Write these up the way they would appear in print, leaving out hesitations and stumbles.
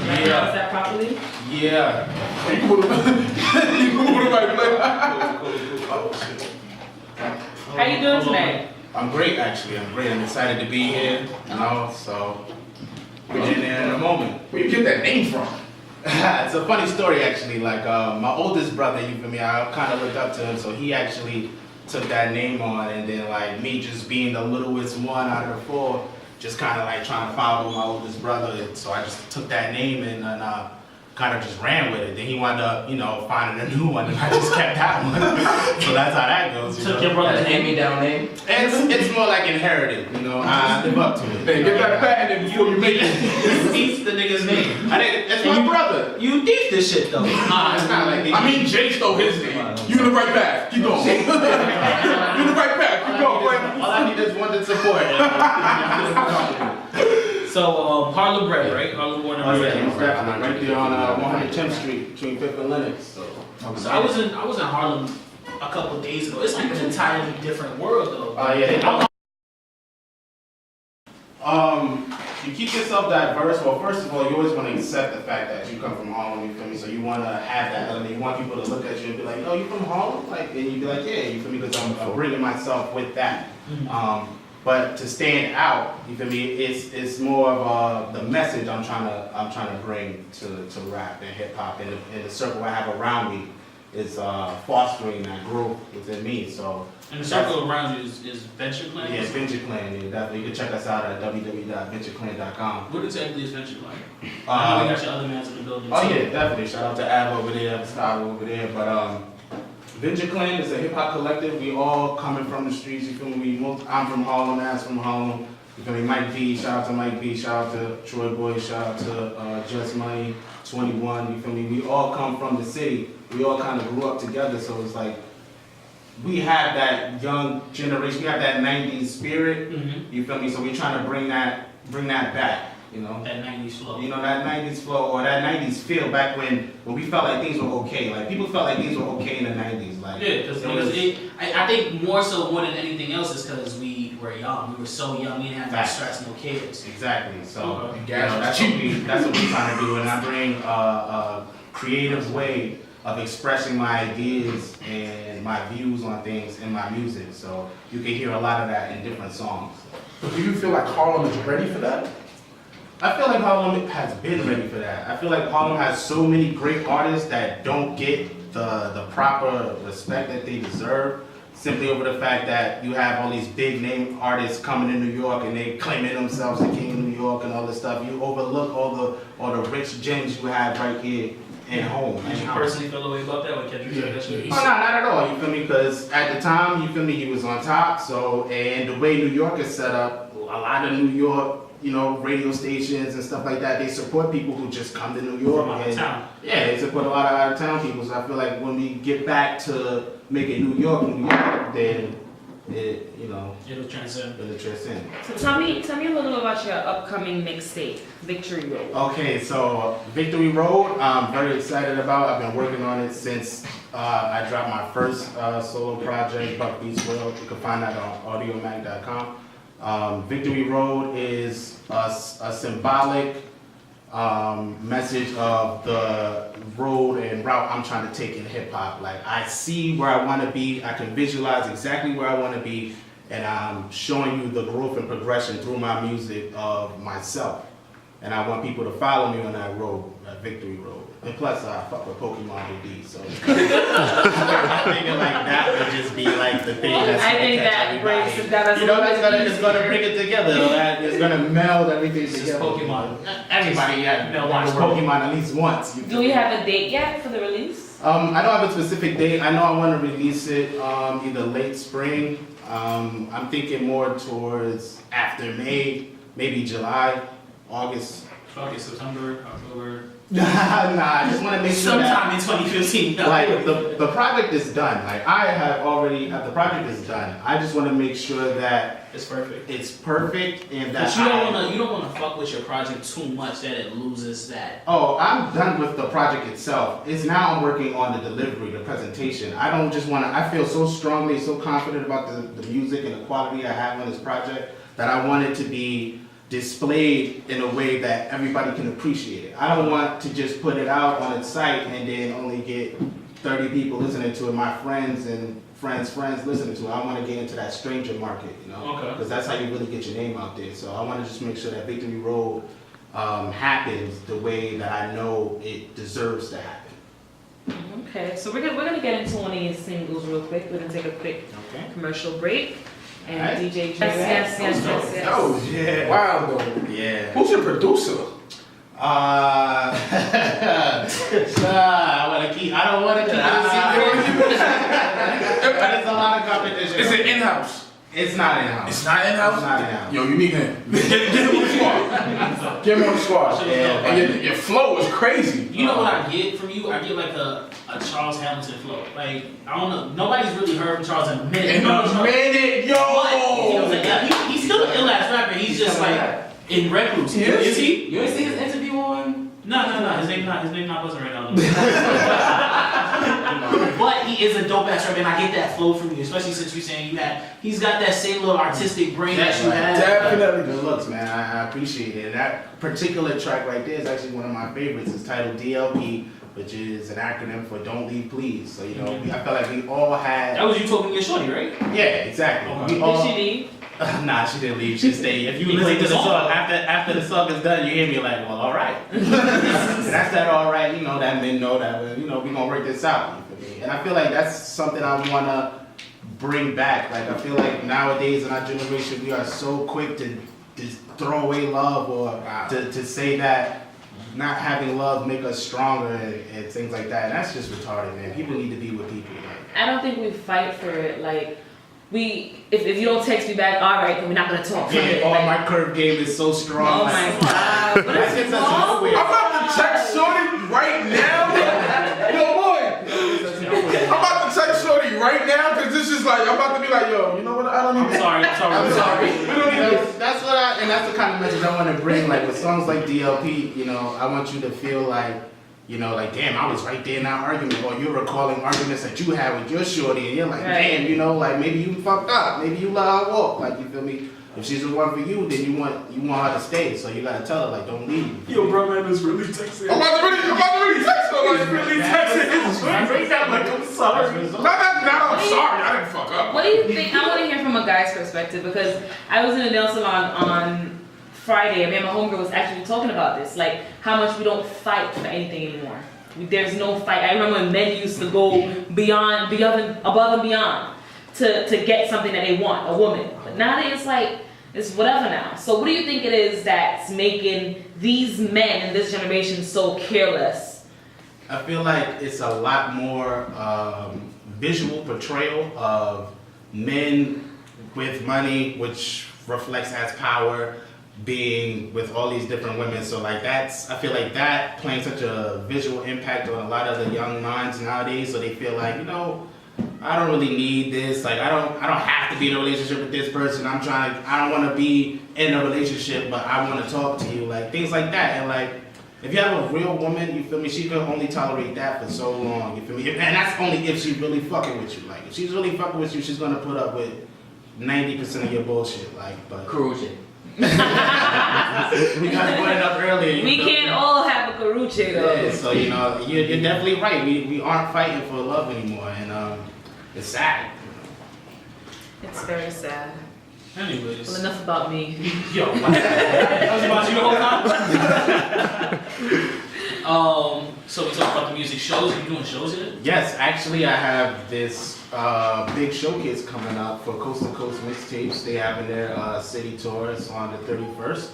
Did I pronounce that properly? Yeah. You put it right place. Cool. How you doing today? I'm great, actually. I'm great. I'm excited to be here, so we're in there in a moment. Where you get that name from? It's a funny story, actually. Like, my oldest brother, you feel me, I kind of looked up to him, so he actually took that name on, and then, like, me just being the littlest one out of the four, just kind of, like, trying to follow my oldest brother, and so I just took that name and kind of just ran with it. Then he wound up, finding a new one, and I just kept that one. So that's how that goes. Took your brother's hand-me-down name? It's more like inherited, I live up to it. Hey, get that patent before you make it. You thief the nigga's name. It's my brother. You thief this shit though. It's not like I mean, Jay stole his name. You in the right path. Keep going. You in the right path. Keep going, boy. All I need is one to support. So Harlem bred, right? Harlem born and raised. Definitely. Right there on 110th Street between 5th and Lenox. So I was in Harlem a couple days ago. It's like an entirely different world though. Yeah. You keep yourself diverse. Well, first of all, you always want to accept the fact that you come from Harlem, you feel me? So you want to have that element. You want people to look at you and be like, oh, you from Harlem? Like, and you be like, yeah, you feel me? Because I'm bringing myself with that. But to stand out, you feel me? It's more of the message I'm trying to bring to rap and hip hop, and the circle I have around me is fostering that growth within me. So. And the circle around you is Venture Klan? Yeah, Venture Klan. Yeah, definitely. You can check us out at www.ventureklan.com. What exactly is Venture Klan? I know we got your other mans in the building. Oh yeah, definitely. Shout out to Ab over there, Scott over there. But Venture Klan is a hip hop collective. We all coming from the streets. You feel me? I'm from Harlem. As from Harlem. You feel me? Mike B. Shout out to Mike B. Shout out to Troy Boy. Shout out to Just Money 21. You feel me? We all come from the city. We all kind of grew up together. So it's like. We have that young generation, we have that 90s spirit, you feel me? So we're trying to bring that back, That 90s flow. That 90s flow or that 90s feel back when we felt like things were okay. Like people felt like things were okay in the 90s. Like yeah, because I think more than anything else is because we were young. We were so young, we didn't have no stress, no kids. Exactly. So that's what we're trying to do, and I bring a creative way of expressing my ideas and my views on things in my music. So you can hear a lot of that in different songs. Do you feel like Harlem is ready for that? I feel like Harlem has been ready for that. I feel like Harlem has so many great artists that don't get the proper respect that they deserve, simply over the fact that you have all these big name artists coming to New York and they claiming themselves the king of New York and all this stuff. You overlook all the rich gems you have right here in home. Did you personally feel the way about that when Kendrick said that shit? Oh, no, not at all. You feel me? Because at the time, you feel me, he was on top. So, and the way New York is set up, a lot of New York, radio stations and stuff like that, they support people who just come to New York. From out of town. Yeah, they support a lot of out of town people. So I feel like when we get back to making New York, then it'll transcend. So tell me a little about your upcoming mixtape, Victory Road. Okay, so Victory Road, I'm very excited about. I've been working on it since I dropped my first solo project, BukDaWorld. You can find that on audiomag.com. Victory Road is a symbolic message of the road and route I'm trying to take in hip hop. Like I see where I want to be, I can visualize exactly where I want to be, and I'm showing you the growth and progression through my music of myself. And I want people to follow me on that road, that Victory Road. And plus, I fuck with Pokemon OD, so I figured like that would just be like the thing that's I think that breaks that. It's gonna bring it together. It's gonna meld everything together. Pokemon. Everybody, watch Pokemon at least once. Do we have a date yet for the release? I don't have a specific date. I know I want to release it either late spring. I'm thinking more towards after May, maybe July, August. September, October. Nah, I just want to make sure sometime in 2015. Like the project is done. Like I have already, the project is done. I just want to make sure that it's perfect. It's perfect, and that but you don't want to fuck with your project too much that it loses that. Oh, I'm done with the project itself. It's now I'm working on the delivery, the presentation. I don't just want to. I feel so strongly, so confident about the music and the quality I have on this project that I want it to be displayed in a way that everybody can appreciate it. I don't want to just put it out on its site and then only get 30 people listening to it, my friends and friends listening to it. I want to get into that stranger market, you know, because that's how you really get your name out there. So I want to just make sure that Victory Road happens the way that I know it deserves to happen. Okay, so we're gonna get into one of these singles real quick. We're gonna take a quick commercial break. And Alright. DJ yes. Oh, Yeah. wow, though. Yeah. Who's your producer? I don't want to keep it a secret. But it's a lot of competition. Is it in-house? It's not in-house. It's not in-house? It's not in-house. Yo, you need him. Get him on the squad. Get him on the squad. Yeah, And your flow is crazy. You know what I get from you? I get like a Charles Hamilton flow. Like, I don't know. Nobody's really heard from Charles in a minute. In a minute, yo! But, you know, like, yeah, he's still an ill-ass rapper. He's just like in recluse. He is? Is he? You ain't see his interview on? No. His name not buzzing right now. But he is a dope ass rapper, and I get that flow from you, especially since you're saying he's got that same little artistic brain that you have. Definitely. Good looks, man. I appreciate it. And that particular track right there is actually one of my favorites. It's titled DLP, which is an acronym for Don't Leave Please. So, you know, I feel like we all had... That was you talking to your shorty, right? Yeah, exactly. Okay. We all... Did she leave? Nah, she didn't leave. She stayed. If you You listen played to the the song, song. after the song is done, you hear me like, well, all right. That's that all right, you know, that men know that, you know, we're going to work this out. You feel me? And I feel like that's something I want to bring back. Like, I feel like nowadays in our generation, we are so quick to just throw away love or to say that not having love make us stronger and things like that. And that's just retarded, man. People need to be with people. Like, I don't think we fight for it. Like, if you don't text me back, all right, then we're not gonna talk. yeah, my curve game is so strong. Oh like, my god! What is wrong with I'm about to check Shorty right now. Yo, boy. I'm about to check Shorty right now because this is like, I'm about to be like, yo, you know what? I don't even. I'm sorry. We don't even. That's what and that's the kind of message I want to bring. Like with songs like DLP, you know, I want you to feel like, you know, like, damn, I was right there in that argument, or you're recalling arguments that you had with your shorty, and you're like, damn, you know, like maybe you fucked up, maybe you let her walk, like, you feel me? If she's the one for you, then you want her to stay, so you gotta tell her, like, don't leave. Yo, bro, man, is really texting. I'm about to really text her. Like, Really texting. Break down like I'm sorry. I'm sorry. I didn't fuck up. What do you think? I want to hear from a guy's perspective because I was in a nail salon on Friday. I mean, my homegirl was actually talking about this, like how much we don't fight for anything anymore. There's no fight. I remember when men used to go above and beyond to get something that they want, a woman. But nowadays, it's like it's whatever now. So, what do you think it is that's making these men in this generation so careless? I feel like it's a lot more visual portrayal of men with money, which reflects as power, being with all these different women. So like I feel like that playing such a visual impact on a lot of the young minds nowadays. So they feel like, you know, I don't really need this. Like I don't have to be in a relationship with this person. I don't want to be in a relationship, but I want to talk to you. Like things like that. And like if you have a real woman, you feel me, she can only tolerate that for so long. You feel me? And that's only if she's really fucking with you. Like if she's really fucking with you, she's gonna put up with 90% of your bullshit. Like, but Corrosion. we gotta put it up earlier. We can't all have a caruche though. Yeah, so you know, you're definitely right. We aren't fighting for love anymore, and it's sad. It's very sad. Anyways. Well, enough about me. Yo, what? That was about you the whole time? So we talk about the music shows. Are you doing shows yet? Yes, actually, I have this big showcase coming up for Coast to Coast Mixtapes. They having their city tours on the 31st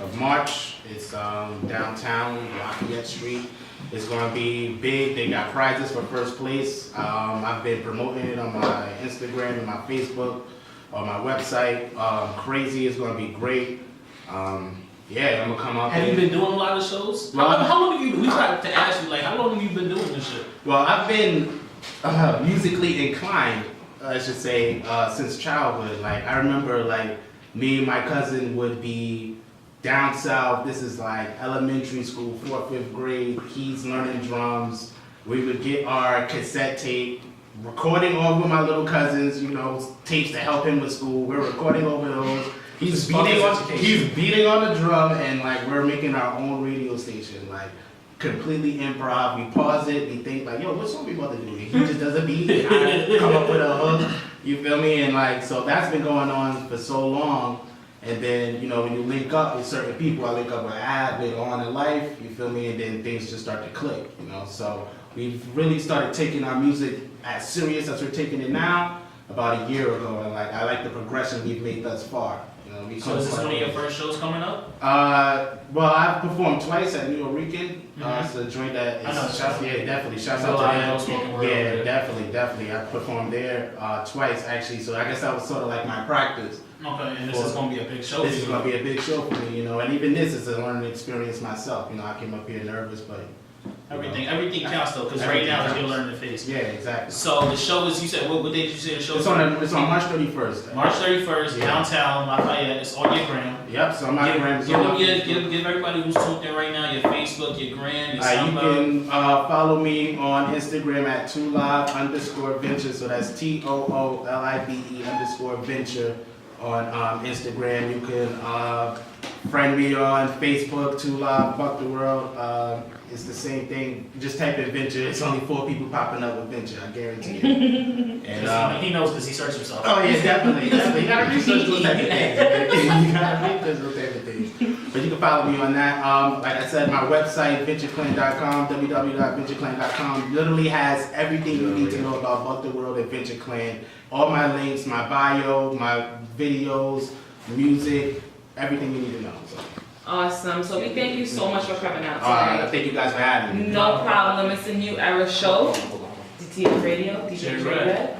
of March. It's downtown Lafayette Street. It's gonna be big. They got prizes for first place. I've been promoting it on my Instagram and my Facebook, on my website. Crazy is gonna be great. Yeah, I'm gonna come up. Have you been doing a lot of shows? Well, how long have you been? We tried to ask you, like, how long have you been doing this shit? Well, I've been musically inclined, I should say, since childhood. Like, I remember, like, me and my cousin would be down south. This is like elementary school, 4th, 5th grade. He's learning drums. We would get our cassette tape, recording over my little cousins, you know, tapes to help him with school. We're recording over those. He's Fuck beating his on education. he's beating on the drum, and like we're making our own radio station, like completely improv. We pause it, we think like, yo, what song we about to do? He just does a beat, and I come up with a hook. You feel me? And like so that's been going on for so long. And then, you know, when you link up with certain people, I link up with Ab later on in life, you feel me? And then things just start to click, you know? So we've really started taking our music as serious as we're taking it now about a year ago. And like, I like the progression we've made thus far. You know, we So is this one of your first shows coming up? well, I've performed twice at New Rican. Mhm. It's a joint that I know the is, show. yeah, definitely. Shouts So out I to know them. spoken word over Yeah, there. definitely. I performed there twice actually. So I guess that was sort of like my practice. Okay, and this is gonna be a big show. This for is you. gonna be a big show for me, you know, and even this is a learning experience myself. You know, I came up here nervous, but Everything counts though, because right Everything now is your counts. learning phase. yeah, exactly. So the show is, you said, what day did you say the show It's is? on March 31st. March 31st, Yeah. downtown Lafayette. It's on your gram. Yep. So my gram is on. Give everybody who's tuned in right now your Facebook, your gram, your You SoundCloud. can follow me on Instagram at @toolive_venture. So that's TOOLIVE_venture on Instagram. You can friend me on Facebook, Live BukDaWorld. It's the same thing. Just type in venture. It's only 4 people popping up with venture. I guarantee it. And He knows because he searched himself. oh yeah, definitely. You gotta research those type of things. You gotta research those type of things. But you can follow me on that. Like I said, my website, ventureclan.com, www.ventureclan.com, literally has everything you need to know about BukDaWorld and Venture Clan. All my links, my bio, my videos, music, everything you need to know. So, Awesome. So we thank you so much for coming out I today. thank you guys for having me. No problem. It's a new era show. DTF Radio, DJ DJ Red. Red.